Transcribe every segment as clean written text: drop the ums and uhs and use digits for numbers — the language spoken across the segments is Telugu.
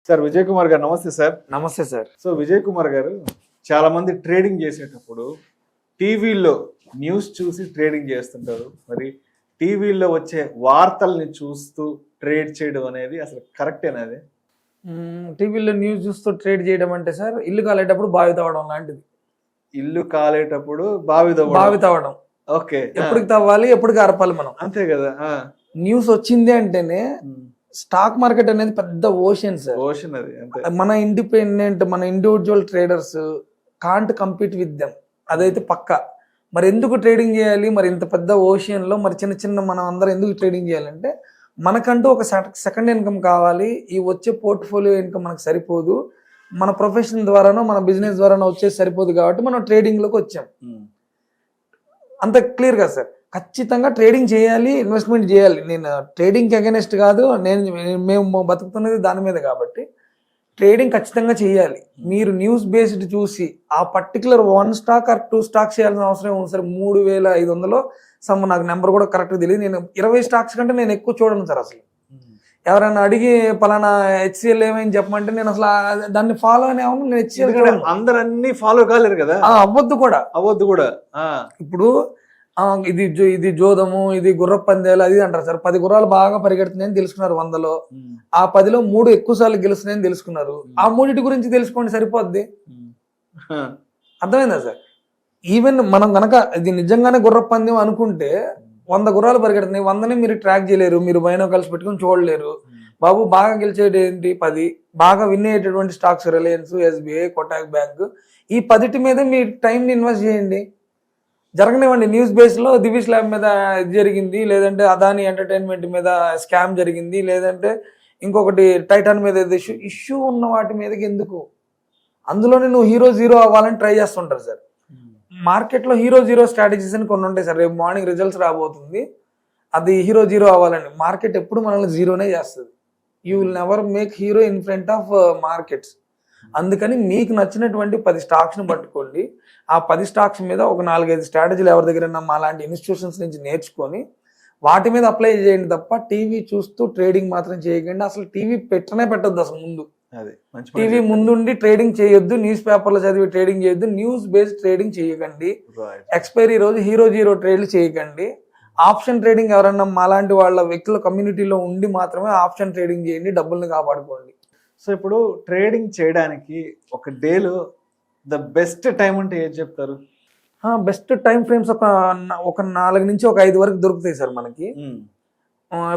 సార్ విజయ్ కుమార్ గారు నమస్తే సార్. నమస్తే సార్. సో విజయ్ కుమార్ గారు చాలా మంది ట్రేడింగ్ చేసేటప్పుడు టీవీలో న్యూస్ చూసి ట్రేడింగ్ చేస్తుంటారు. మరి టీవీలో వచ్చే వార్తల్ని చూస్తూ ట్రేడ్ చేయడం అనేది అసలు కరెక్టేనా? అది టీవీలో న్యూస్ చూస్తూ ట్రేడ్ చేయడం అంటే సార్ ఇల్లు కాలేటప్పుడు బావి తవ్వడం లాంటిది. ఇల్లు కాలేటప్పుడు బావి తవ్వడం. ఓకే, ఎప్పటికి తవ్వాలి, ఎప్పటికి అరపాలి మనం, అంతే కదా. న్యూస్ వచ్చింది అంటేనే స్టాక్ మార్కెట్ అనేది పెద్ద ఓషన్ సార్. ఓషన్ అది అంతే. మన individual traders can't compete with them, అదైతే పక్కా. మరి ఎందుకు ట్రేడింగ్ చేయాలి? మరి ఇంత పెద్ద ఓషన్ లో మరి చిన్న చిన్న మనం అందరం ఎందుకు ట్రేడింగ్ చేయాలంటే మనకంటూ ఒక సెకండ్ ఇన్కమ్ కావాలి. ఈ వచ్చే పోర్ట్ఫోలియో ఇన్కమ్ మనకు సరిపోదు, మన ప్రొఫెషన్ ద్వారానో మన బిజినెస్ ద్వారానో వచ్చేది సరిపోదు, కాబట్టి మనం ట్రేడింగ్ లోకి వచ్చాం. అంత క్లియర్ కదా సార్. ఖచ్చితంగా ట్రేడింగ్ చేయాలి, ఇన్వెస్ట్మెంట్ చేయాలి. నేను ట్రేడింగ్కి అగెనెస్ట్ కాదు, మేము బతుకుతున్నది దాని మీద, కాబట్టి ట్రేడింగ్ ఖచ్చితంగా చేయాలి. మీరు న్యూస్ బేస్డ్ చూసి ఆ పర్టికులర్ 1 స్టాక్ ఆర్ 2 స్టాక్స్ చేయాల్సిన అవసరం ఉంది సార్. 3500 సమ్, నాకు నెంబర్ కూడా కరెక్ట్ తెలియదు. నేను 20 స్టాక్స్ కంటే నేను ఎక్కువ చూడను సార్. అసలు ఎవరైనా అడిగి పలానా హెచ్సిఎల్ ఏమైంది చెప్పమంటే నేను అసలు దాన్ని ఫాలో అనే నేను హెచ్సిఎల్ అందరు అన్ని ఫాలో కాలేరు కదా. అవ్వద్దు కూడా. ఇప్పుడు ఇది జోదము, ఇది గుర్ర పందేలు అది అంటారు సార్. 10 గుర్రాలు బాగా పరిగెడుతున్నాయని తెలుసుకున్నారు 100లో. ఆ 10లో 3 ఎక్కువ సార్లు గెలుస్తున్నాయని తెలుసుకున్నారు. ఆ 3 గురించి తెలుసుకోండి, సరిపోద్ది. అర్థమైందా సార్? ఈవెన్ మనం గనక ఇది నిజంగానే గుర్ర పందెం అనుకుంటే 100 గుర్రాలు పరిగెడుతున్నాయి, 100ని మీరు ట్రాక్ చేయలేరు, మీరు బైనోకల్స్ పెట్టుకుని చూడలేరు. బాబు బాగా గెలిచేది ఏంటి? 10 బాగా విన్ అయ్యేటటువంటి stocks Reliance, SBI, Kotak bank, ఈ 10 మీద మీరు టైంని ఇన్వెస్ట్ చేయండి, జరగనివ్వండి. న్యూస్ బేస్లో దివిష్ ల్యాబ్ మీద ఇది జరిగింది, లేదంటే అదాని ఎంటర్టైన్మెంట్ మీద స్కామ్ జరిగింది, లేదంటే ఇంకొకటి టైటాన్ మీద ఇష్యూ ఉన్న వాటి మీదకి ఎందుకు? అందులోనే నువ్వు హీరో జీరో అవ్వాలని ట్రై చేస్తుంటారు సార్. మార్కెట్లో హీరో జీరో స్ట్రాటజీస్ అని కొన్ని ఉంటాయి సార్. రేపు మార్నింగ్ రిజల్ట్స్ రాబోతుంది, అది హీరో జీరో అవ్వాలని. మార్కెట్ ఎప్పుడు మనల్ని జీరోనే చేస్తుంది. You will never make hero in front of markets. అందుకని మీకు నచ్చినటువంటి 10 స్టాక్స్ని పట్టుకోండి. ఆ 10 స్టాక్స్ మీద ఒక 4-5 స్ట్రాటజీలు ఎవరి దగ్గర మా లాంటి ఇన్స్టిట్యూషన్స్ నుంచి నేర్చుకొని వాటి మీద అప్లై చేయండి తప్ప టీవీ చూస్తూ ట్రేడింగ్ మాత్రం చేయకండి. అసలు టీవీ పెట్టొద్దు అసలు. ముందు టీవీ ముందుండి ట్రేడింగ్ చేయొద్దు, న్యూస్ పేపర్లో చదివి ట్రేడింగ్ చేయొద్దు, న్యూస్ బేస్డ్ ట్రేడింగ్ చేయకండి, ఎక్స్పైరీ రోజు హీరో జీరో ట్రేడ్లు చేయకండి. ఆప్షన్ ట్రేడింగ్ ఎవరన్నా మాలాంటి వాళ్ళ వ్యక్తుల కమ్యూనిటీలో ఉండి మాత్రమే ఆప్షన్ ట్రేడింగ్ చేయండి, డబ్బుల్ని కాపాడుకోండి. సో ఇప్పుడు ట్రేడింగ్ చేయడానికి ఒక డేలో ద బెస్ట్ టైం అంటే ఏం చెప్తారు? బెస్ట్ టైం ఫ్రేమ్స్ ఒక 4 నుంచి 5 వరకు దొరుకుతాయి సార్ మనకి.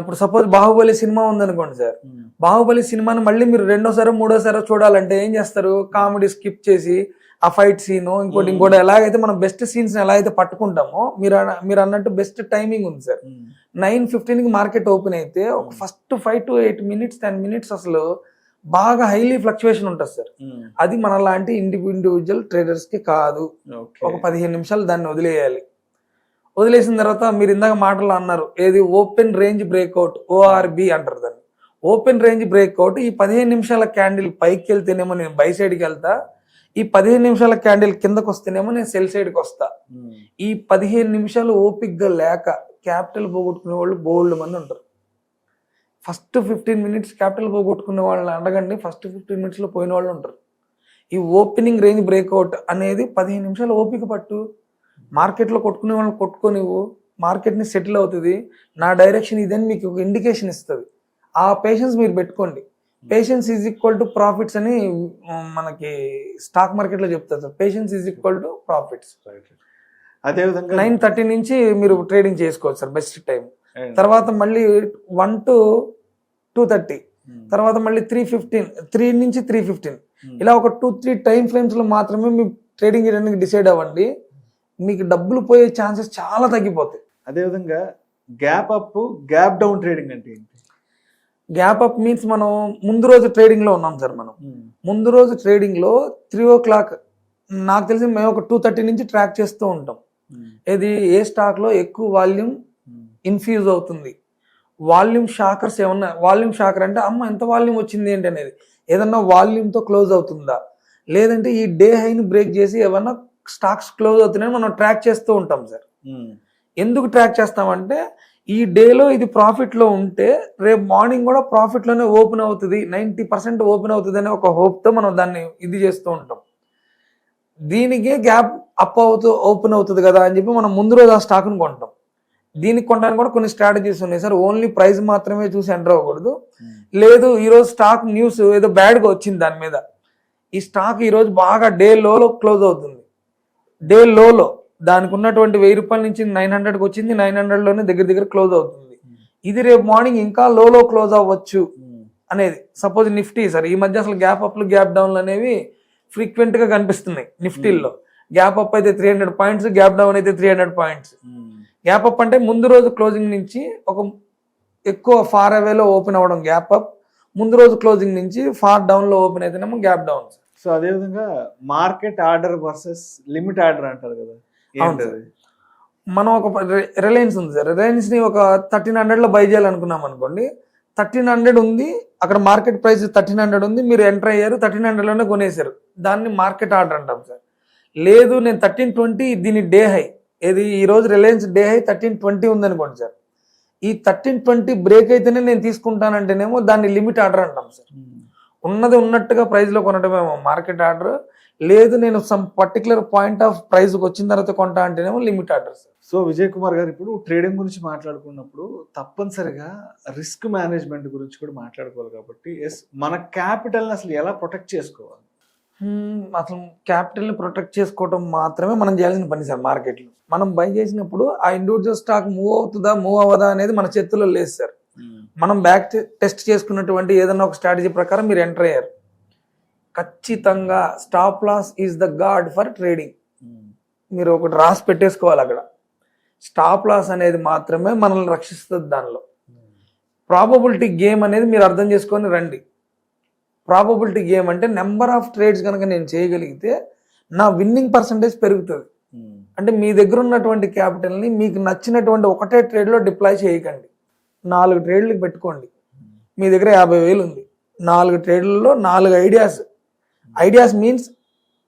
ఇప్పుడు సపోజ్ బాహుబలి సినిమా ఉందనుకోండి సార్. బాహుబలి సినిమాని మళ్ళీ మీరు 2వ సారో 3వ సారో చూడాలంటే ఏం చేస్తారు? కామెడీ స్కిప్ చేసి ఆ ఫైట్ సీన్ ఇంకోటి ఎలాగైతే మనం బెస్ట్ సీన్స్ ఎలా అయితే పట్టుకుంటామో మీరు అన్నట్టు బెస్ట్ టైమింగ్ ఉంది సార్. 9:15కి మార్కెట్ ఓపెన్ అయితే ఒక ఫస్ట్ 5 to 8 minutes 10 minutes అసలు బాగా హైలీ ఫ్లక్చువేషన్ ఉంటుంది సార్. అది మన లాంటి ఇండివిజువల్ ట్రేడర్స్ కి కాదు. ఒక 15 నిమిషాలు దాన్ని వదిలేసిన తర్వాత మీరు ఇందాక మాటలు అన్నారు, ఏది ఓపెన్ రేంజ్ బ్రేక్అవుట్, ORB అంటారు దాన్ని. Open range breakout. ఈ 15 నిమిషాల క్యాండిల్ పైకి వెళ్తేనేమో నేను బై సైడ్కి వెళ్తా, ఈ 15 నిమిషాల క్యాండిల్ కిందకు వస్తేనేమో నేను సెల్ సైడ్కి వస్తా. ఈ 15 నిమిషాలు ఓపిక్గా లేక క్యాపిటల్ పోగొట్టుకునే వాళ్ళు బోల్డ్ మంది ఉంటారు. ఫస్ట్ 15 minutes క్యాపిటల్ పోగొట్టుకునే వాళ్ళని అడగండి, ఫస్ట్ 15 minutesలో పోయిన వాళ్ళు ఉంటారు. ఈ ఓపెనింగ్ రేంజ్ బ్రేక్అవుట్ అనేది 15 నిమిషాలు ఓపిక పట్టు. మార్కెట్లో కొట్టుకునే వాళ్ళని కొట్టుకోనివ్వు, మార్కెట్ని సెటిల్ అవుతుంది. నా డైరెక్షన్ ఇదని మీకు ఒక ఇండికేషన్ ఇస్తుంది. ఆ పేషెన్స్ మీరు పెట్టుకోండి. Patience is equal to profits అని మనకి స్టాక్ మార్కెట్లో చెప్తారు sir. Patience is equal to profits. అదేవిధంగా 9:30 నుంచి మీరు ట్రేడింగ్ చేసుకోవచ్చు సార్, బెస్ట్ టైం. తర్వాత మళ్ళీ 1 to 2:30, తర్వాత మళ్ళీ 3 నుంచి 3:15, ఇలా ఒక 2-3 టైం ఫ్రేమ్స్లో మాత్రమే మీరు ట్రేడింగ్ చేయడానికి డిసైడ్ అవ్వండి. మీకు డబ్బులు పోయే ఛాన్సెస్ చాలా తగ్గిపోతాయి. అదేవిధంగా gap up, gap down trading అంటే ఏంటి? గ్యాప్ అప్ మీన్స్ మనం ముందు రోజు ట్రేడింగ్లో ఉన్నాం సార్. మనం ముందు రోజు ట్రేడింగ్లో 3 o'clock నాకు తెలిసి మేము ఒక 2:30 నుంచి ట్రాక్ చేస్తూ ఉంటాం. ఇది ఏ స్టాక్లో ఎక్కువ వాల్యూమ్ ఇన్ఫ్యూజ్ అవుతుంది, వాల్యూమ్ షాకర్స్ ఏమన్నా, వాల్యూమ్ షాకర్ అంటే అమ్మ ఎంత వాల్యూమ్ వచ్చింది ఏంటి అనేది, ఏదన్నా వాల్యూమ్తో క్లోజ్ అవుతుందా, లేదంటే ఈ డే హైని బ్రేక్ చేసి ఏమన్నా స్టాక్స్ క్లోజ్ అవుతున్నాయని మనం ట్రాక్ చేస్తూ ఉంటాం సార్. ఎందుకు ట్రాక్ చేస్తామంటే ఈ డేలో ఇది ప్రాఫిట్లో ఉంటే రేపు మార్నింగ్ కూడా ప్రాఫిట్లోనే ఓపెన్ అవుతుంది, 90% ఓపెన్ అవుతుంది అనే ఒక హోప్తో మనం దాన్ని ఇది చేస్తూ ఉంటాం. దీనికే గ్యాప్ అప్ ఓపెన్ అవుతుంది కదా అని చెప్పి మనం ముందు రోజు ఆ స్టాక్ను కొంటాం. దీనికి కొనడానికి కూడా కొన్ని స్ట్రాటజీస్ ఉన్నాయి సార్. ఓన్లీ ప్రైస్ మాత్రమే చూసి ఎంటర్ అవ్వకూడదు. లేదు ఈరోజు స్టాక్ న్యూస్ ఏదో బ్యాడ్గా వచ్చింది దాని మీద, ఈ స్టాక్ ఈరోజు బాగా డే లోలో క్లోజ్ అవుతుంది, డే లోలో దానికి ఉన్నటువంటి 1000 రూపాయల నుంచి 900కి వచ్చింది, 900లోనే దగ్గర క్లోజ్ అవుతుంది, ఇది రేపు మార్నింగ్ ఇంకా లోలో క్లోజ్ అవ్వచ్చు అనేది. సపోజ్ నిఫ్టీ సార్, ఈ మధ్య అసలు గ్యాప్ అప్లు గ్యాప్ డౌన్లు అనేవి ఫ్రీక్వెంట్ గా కనిపిస్తున్నాయి నిఫ్టీల్లో. గ్యాప్ అప్ అయితే 300 పాయింట్స్, గ్యాప్ డౌన్ అయితే 300 పాయింట్స్. గ్యాప్ అప్ అంటే ముందు రోజు క్లోజింగ్ నుంచి ఒక ఎక్కువ ఫార్ అవేలో ఓపెన్ అవ్వడం గ్యాప్ అప్, ముందు రోజు క్లోజింగ్ నుంచి ఫార్ డౌన్ లో ఓపెన్ అయితేనేమో గ్యాప్ డౌన్. సో అదేవిధంగా market order versus limit order అంటారు కదా, ఏంటది? మనం ఒక రిలయన్స్ ఉంది సార్, రిలయన్స్ ని ఒక 1300 లో బై చేయాలనుకున్నాం అనుకోండి, 1300 ఉంది అక్కడ, మార్కెట్ ప్రైస్ 1300 ఉంది, మీరు ఎంటర్ అయ్యారు 1300 లోనే కొనేసారు, దాన్ని మార్కెట్ ఆర్డర్ అంటాం సార్. లేదు నేను 1320 దీని డే హై, ఏది ఈ రోజు రిలయన్స్ డే హై 1320 ఉందనుకోండి సార్, ఈ 1320 బ్రేక్ అయితేనే నేను తీసుకుంటానంటేనేమో దాన్ని లిమిట్ ఆర్డర్ అంటాం సార్. ఉన్నది ఉన్నట్టుగా ప్రైస్ లో కొనటమేమో మార్కెట్ ఆర్డర్, లేదు నేను some particular point of price వచ్చిన తర్వాత కొంటా అంటేనేమో limit order sir. So Vijay Kumar గారు, ఇప్పుడు ట్రేడింగ్ గురించి మాట్లాడుకున్నప్పుడు తప్పనిసరిగా రిస్క్ మేనేజ్మెంట్ గురించి కూడా మాట్లాడుకోవాలి కాబట్టి మన క్యాపిటల్ని అసలు ఎలా ప్రొటెక్ట్ చేసుకోవాలి? అసలు క్యాపిటల్ని ప్రొటెక్ట్ చేసుకోవడం మాత్రమే మనం చేయాల్సిన పని సార్. మార్కెట్లో మనం బై చేసినప్పుడు ఆ ఇండివిజువల్ స్టాక్ మూవ్ అవుతుందా మూవ్ అవ్వదా అనేది మన చేతుల్లో లేదు సార్. మనం బ్యాక్ టెస్ట్ చేసుకున్నటువంటి ఏదైనా ఒక స్ట్రాటజీ ప్రకారం మీరు ఎంటర్ అయ్యారు, ఖచ్చితంగా stop loss is the god for trading. మీరు ఒకటి రాసి పెట్టేసుకోవాలి అక్కడ, స్టాప్ లాస్ అనేది మాత్రమే మనల్ని రక్షిస్తుంది. దానిలో ప్రాబబిలిటీ గేమ్ అనేది మీరు అర్థం చేసుకొని రండి. ప్రాబబిలిటీ గేమ్ అంటే నెంబర్ ఆఫ్ ట్రేడ్స్ కనుక నేను చేయగలిగితే నా విన్నింగ్ పర్సంటేజ్ పెరుగుతుంది. అంటే మీ దగ్గర ఉన్నటువంటి క్యాపిటల్ని మీకు నచ్చినటువంటి ఒకటే ట్రేడ్లో డిప్లాయ్ చేయకండి, 4 ట్రేడ్లకు పెట్టుకోండి. మీ దగ్గర 50,000 ఉంది, 4 ట్రేడ్లలో 4 ఐడియాస్ మీన్స్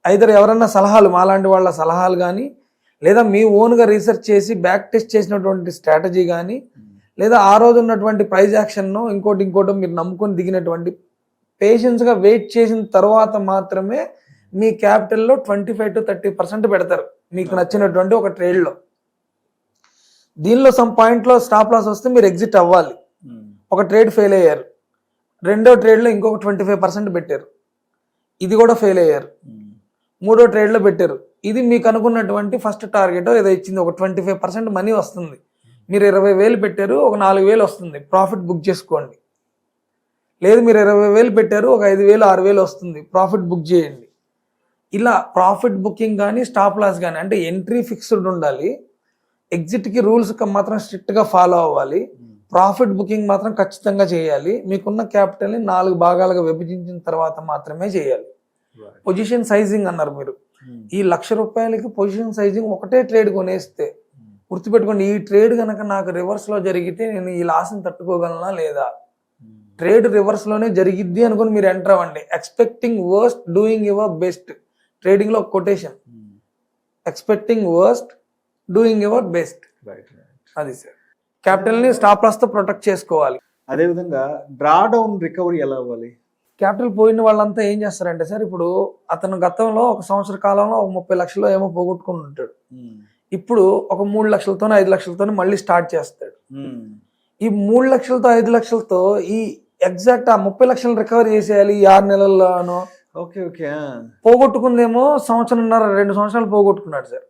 ఐదర్ ఎవరన్నా సలహాలు, మాలాంటి వాళ్ళ సలహాలు కానీ, లేదా మీ ఓన్గా రీసెర్చ్ చేసి బ్యాక్ టెస్ట్ చేసినటువంటి స్ట్రాటజీ కానీ, లేదా ఆ రోజు ఉన్నటువంటి ప్రైజ్ యాక్షన్ను ఇంకోటి మీరు నమ్ముకొని దిగినటువంటి, పేషెన్స్గా వెయిట్ చేసిన తర్వాత మాత్రమే మీ క్యాపిటల్లో 25 to 30% పెడతారు మీకు నచ్చినటువంటి ఒక ట్రేడ్లో. దీనిలో సమ్ పాయింట్లో స్టాప్ లాస్ వస్తే మీరు ఎగ్జిట్ అవ్వాలి. ఒక ట్రేడ్ ఫెయిల్ అయ్యారు, రెండో ట్రేడ్లో ఇంకొక 25% పెట్టారు, ఇది కూడా ఫెయిల్ అయ్యారు, మూడో ట్రేడ్లో పెట్టారు, ఇది మీకు అనుకున్నటువంటి ఫస్ట్ టార్గెట్ ఏదో ఇచ్చింది, ఒక 25% మనీ వస్తుంది. మీరు 20,000 పెట్టారు, ఒక 4,000 వస్తుంది, ప్రాఫిట్ బుక్ చేసుకోండి. లేదు మీరు 20,000 పెట్టారు, ఒక 5,000 6,000 వస్తుంది, ప్రాఫిట్ బుక్ చేయండి. ఇలా ప్రాఫిట్ బుకింగ్ కానీ స్టాప్ లాస్ కానీ, అంటే ఎంట్రీ ఫిక్స్డ్ ఉండాలి, ఎగ్జిట్కి రూల్స్ మాత్రం స్ట్రిక్ట్గా ఫాలో అవ్వాలి, ప్రాఫిట్ బుకింగ్ మాత్రం ఖచ్చితంగా చేయాలి. మీకున్న క్యాపిటల్ని 4 భాగాలుగా విభజించిన తర్వాత మాత్రమే చేయాలి. పొజిషన్ సైజింగ్ అన్నారు మీరు, ఈ ₹1,00,000 పొజిషన్ సైజింగ్ ఒకటే ట్రేడ్ కొనేస్తే గుర్తుపెట్టుకోండి, ఈ ట్రేడ్ కనుక నాకు రివర్స్లో జరిగితే నేను ఈ లాస్ని తట్టుకోగలనా లేదా, ట్రేడ్ రివర్స్లోనే జరిగిద్ది అనుకుని మీరు ఎంటర్ అవ్వండి. Expecting worst doing your best, ట్రేడింగ్లో quotation, expecting worst doing your best. అది సార్, క్యాపిటల్ని స్టాప్ లాస్తో ప్రొటెక్ట్ చేసుకోవాలి. అదేవిధంగా డ్రా డౌన్ రికవరీ ఎలా అవ్వాలి? క్యాపిటల్ పోయిన వాళ్ళంతా ఏం చేస్తారంటే సార్, ఇప్పుడు అతను గతంలో 1 సంవత్సర కాలంలో ఒక 30 లక్షలు ఏమో పోగొట్టుకుని ఉంటాడు, ఇప్పుడు ఒక 3 లక్షలతోనో 5 లక్షలతోనో మళ్ళీ స్టార్ట్ చేస్తాడు. ఈ 3 లక్షలతో 5 లక్షలతో ఈ ఎగ్జాక్ట్ ఆ 30 లక్షలు రికవరీ చేసేయాలి ఈ 6 నెలల్లోనో. పోగొట్టుకుందేమో 1.5-2 సంవత్సరాలు పోగొట్టుకున్నాడు సార్.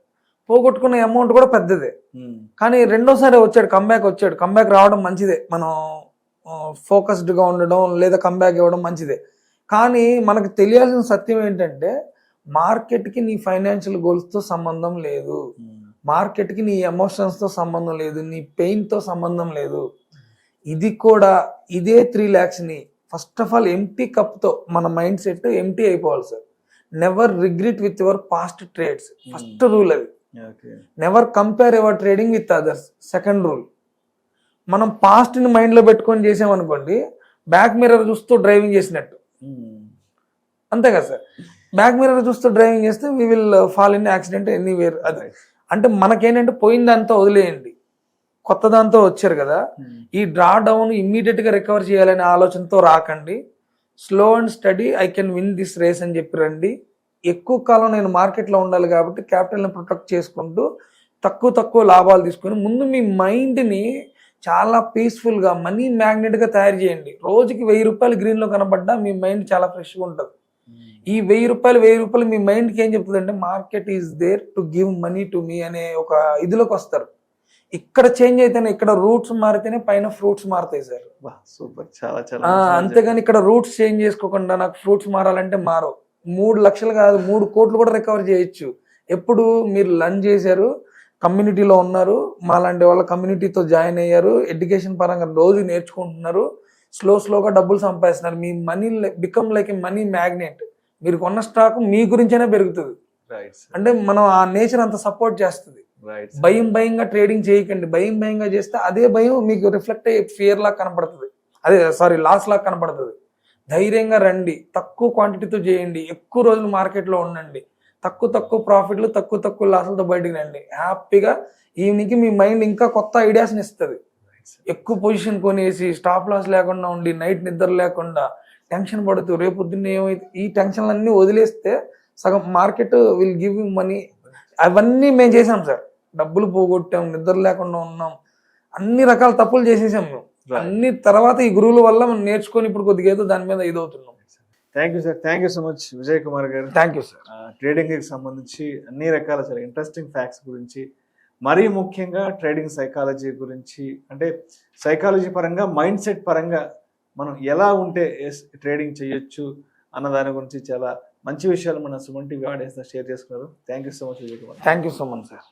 పోగొట్టుకున్న అమౌంట్ కూడా పెద్దదే, కానీ రెండోసారి వచ్చాడు, కంబ్యాక్ రావడం మంచిదే, మనం ఫోకస్డ్గా ఉండడం లేదా కంబ్యాక్ ఇవ్వడం మంచిదే. కానీ మనకు తెలియాల్సిన సత్యం ఏంటంటే, మార్కెట్కి నీ ఫైనాన్షియల్ గోల్స్తో సంబంధం లేదు, మార్కెట్కి నీ ఎమోషన్స్తో సంబంధం లేదు, నీ పెయిన్తో సంబంధం లేదు. ఇది కూడా ఇదే 3 lakhsని ఫస్ట్ ఆఫ్ ఆల్ ఎంటీ కప్తో మన మైండ్ సెట్ ఎంటీ అయిపోవాలి sir. Never regret with your past trades, first rule అది. Never compare your trading with others, second rule. మనం పాస్ట్ని మైండ్లో పెట్టుకొని చేసామనుకోండి, బ్యాక్ మిర్రర్ చూస్తూ డ్రైవింగ్ చేసినట్టు, అంతే కదా సార్. బ్యాక్ మిర్రర్ చూస్తూ డ్రైవింగ్ చేస్తే we will fall in accident anywhere. అది అంటే మనకేంటంటే పోయిందంతా వదిలేయండి, కొత్త దాంతో వచ్చారు కదా, ఈ డ్రా డౌన్ ఇమ్మీడియట్ గా రికవర్ చేయాలనే ఆలోచనతో రాకండి. Slow and steady I can win this race అని చెప్పి రండి. ఎక్కువ కాలం నేను మార్కెట్లో ఉండాలి కాబట్టి క్యాపిటల్ని ప్రొటెక్ట్ చేసుకుంటూ తక్కువ లాభాలు తీసుకొని ముందు మీ మైండ్ని చాలా పీస్ఫుల్గా మనీ మ్యాగ్నెట్గా తయారు చేయండి. రోజుకి 1000 రూపాయలు గ్రీన్లో కనబడ్డా మీ మైండ్ చాలా ఫ్రెష్గా ఉంటుంది. ఈ 1000 రూపాయలు మీ మైండ్కి ఏం చెప్తుంది అంటే market is there to give money to me అనే ఒక ఇదిలోకి వస్తారు. ఇక్కడ చేంజ్ అయితేనే, ఇక్కడ రూట్స్ మారితేనే పైన ఫ్రూట్స్ మారుతాయి సార్. సూపర్, చాలా అంతేగాని ఇక్కడ రూట్స్ చేంజ్ చేసుకోకుండా నాకు ఫ్రూట్స్ మారాలంటే మారవు. 3 లక్షలు కాదు 3 కోట్లు కూడా రికవర్ చేయొచ్చు. ఎప్పుడు మీరు లర్న్ చేశారు, కమ్యూనిటీలో ఉన్నారు, మాలాంటి వాళ్ళ కమ్యూనిటీతో జాయిన్ అయ్యారు, ఎడ్యుకేషన్ పరంగా రోజు నేర్చుకుంటున్నారు, స్లోగా డబ్బులు సంపాదిస్తున్నారు. మీ money become like a money magnet. మీరు కొన్న స్టాక్ మీ గురించైనా పెరుగుతుంది. అంటే మనం ఆ నేచర్ అంత సపోర్ట్ చేస్తుంది. భయంగా ట్రేడింగ్ చేయకండి. భయంగా చేస్తే అదే భయం మీకు రిఫ్లెక్ట్ అయ్యి ఫియర్ లాగా కనపడుతుంది, లాస్ లాగా కనపడుతుంది. ధైర్యంగా రండి, తక్కువ క్వాంటిటీతో చేయండి, ఎక్కువ రోజులు మార్కెట్లో ఉండండి, తక్కువ ప్రాఫిట్లు తక్కువ లాసులతో బయటకు రండి. హ్యాపీగా ఈవినింగ్కి మీ మైండ్ ఇంకా కొత్త ఐడియాస్ని ఇస్తుంది. ఎక్కువ పొజిషన్ కొనేసి స్టాప్ లాస్ లేకుండా ఉండి నైట్ నిద్ర లేకుండా టెన్షన్ పడుతూ రేపొద్దున్న ఏమైతే ఈ టెన్షన్లన్నీ వదిలేస్తే సగం market will give you money. అవన్నీ మేము చేసాం సార్. డబ్బులు పోగొట్టాం, నిద్ర లేకుండా ఉన్నాం, అన్ని రకాల తప్పులు చేసేసాం మేము. అన్ని తర్వాత ఈ గురువుల వల్ల మనం నేర్చుకొని ఇప్పుడు కొద్దిగా ఏదో దాని మీద ఇదవుతున్నాం. Thank you sir, thank you so much Vijay Kumar గారు. Thank you sir. ట్రేడింగ్కి సంబంధించి అన్ని రకాల చాలా ఇంట్రెస్టింగ్ ఫ్యాక్ట్స్ గురించి, మరీ ముఖ్యంగా ట్రేడింగ్ సైకాలజీ గురించి, అంటే సైకాలజీ పరంగా మైండ్ సెట్ పరంగా మనం ఎలా ఉంటే ట్రేడింగ్ చేయొచ్చు అన్న దాని గురించి చాలా మంచి విషయాలు మన సుమన్ టీవీ ఆడియన్స్ షేర్ చేసుకున్నారు. Thank you so much Vijay Kumar. Thank you so much sir.